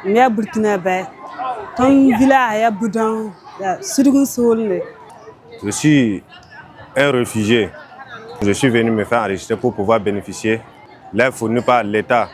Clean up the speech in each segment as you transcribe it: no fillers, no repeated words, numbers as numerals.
Mais Burkinabé, ton village est Boudan, Je suis un réfugié. Je suis venu me faire enregistrer pour pouvoir bénéficier de l'aide fournie par l'État.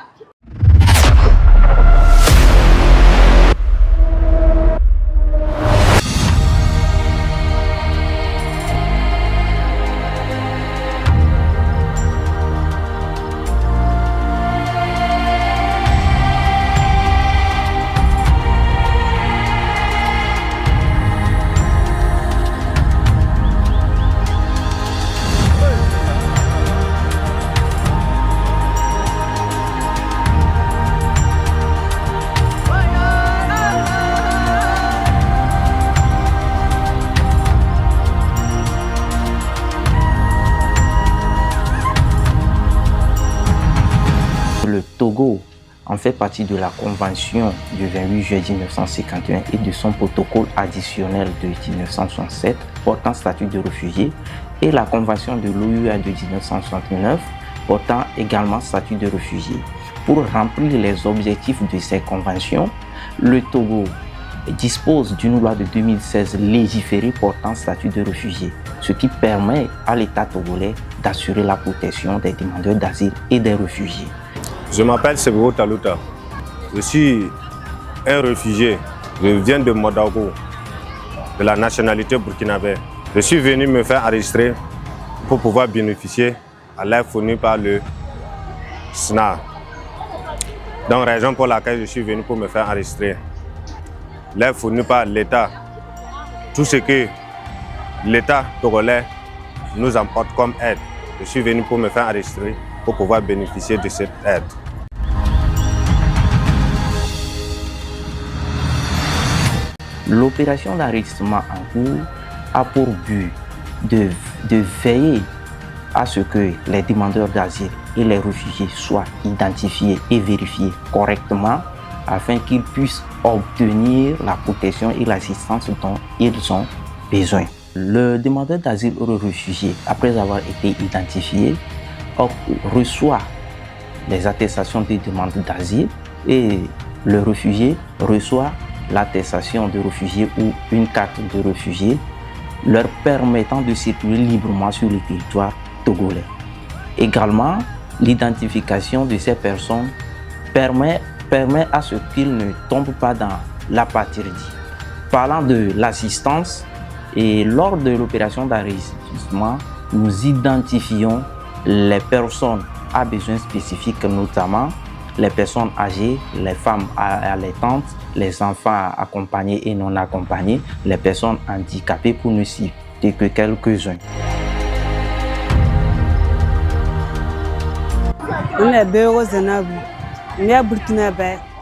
Le Togo en fait partie de la Convention du 28 juillet 1951 et de son protocole additionnel de 1967 portant statut de réfugié et la Convention de l'OUA de 1969 portant également statut de réfugié. Pour remplir les objectifs de ces conventions, le Togo dispose d'une loi de 2016 légiférée portant statut de réfugié, ce qui permet à l'État togolais d'assurer la protection des demandeurs d'asile et des réfugiés. Je m'appelle Sebou Talouta. Je suis un réfugié. Je viens de Modago, de la nationalité burkinabé. Je suis venu me faire enregistrer pour pouvoir bénéficier à l'aide fournie par le SNA. Donc, raison pour laquelle je suis venu pour me faire enregistrer. L'aide fournie par l'État. Tout ce que l'État togolais nous apporte comme aide. Je suis venu pour me faire enregistrer pour pouvoir bénéficier de cette aide. L'opération d'enregistrement en cours a pour but de veiller à ce que les demandeurs d'asile et les réfugiés soient identifiés et vérifiés correctement afin qu'ils puissent obtenir la protection et l'assistance dont ils ont besoin. Le demandeur d'asile ou le réfugié, après avoir été identifié, reçoit les attestations de demande d'asile et le réfugié reçoit l'attestation de réfugié ou une carte de réfugié leur permettant de circuler librement sur le territoire togolais. Également, l'identification de ces personnes permet à ce qu'ils ne tombent pas dans l'apatridie. Parlant de l'assistance, et lors de l'opération d'enregistrement, nous identifions les personnes à besoins spécifiques, notamment les personnes âgées, les femmes allaitantes, les enfants accompagnés et non accompagnés, les personnes handicapées pour ne citer que quelques-uns.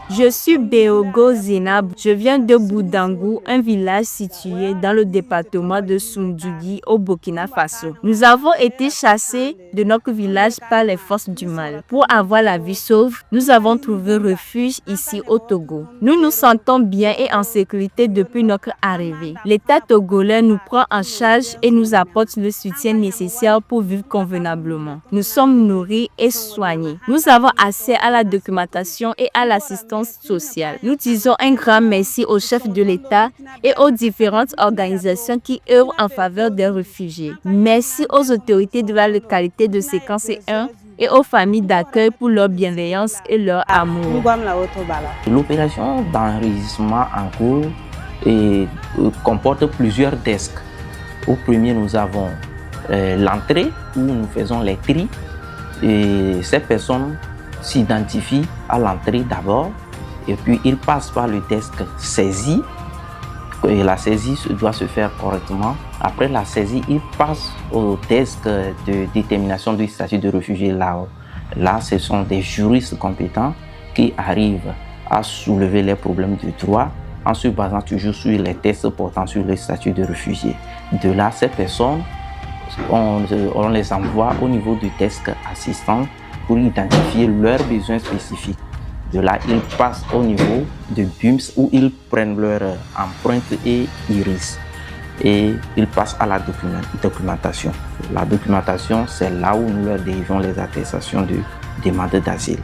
Je suis Béogo Zenab, je viens de Boudangou, un village situé dans le département de Soundougui au Burkina Faso. Nous avons été chassés de notre village par les forces du mal. Pour avoir la vie sauve, nous avons trouvé refuge ici au Togo. Nous nous sentons bien et en sécurité depuis notre arrivée. L'État togolais nous prend en charge et nous apporte le soutien nécessaire pour vivre convenablement. Nous sommes nourris et soignés. Nous avons accès à la documentation et à l'assistance sociale. Nous disons un grand merci au chef de l'État et aux différentes organisations qui œuvrent en faveur des réfugiés. Merci aux autorités de la localité de Séquence 1 et aux familles d'accueil pour leur bienveillance et leur amour. L'opération d'enregistrement en cours comporte plusieurs desks. Au premier, nous avons l'entrée où nous faisons les tris et ces personnes s'identifient à l'entrée d'abord et puis ils passent par le desk saisie et la saisie doit se faire correctement. Après la saisie, ils passent au desk de détermination du statut de réfugié. Là, ce sont des juristes compétents qui arrivent à soulever les problèmes de droit en se basant toujours sur les tests portant sur le statut de réfugié. De là, ces personnes, on les envoie au niveau du desk assistant pour identifier leurs besoins spécifiques. De là, ils passent au niveau de BUMS où ils prennent leur empreinte et iris. Et ils passent à la documentation. La documentation, c'est là où nous leur délivrons les attestations de demande d'asile.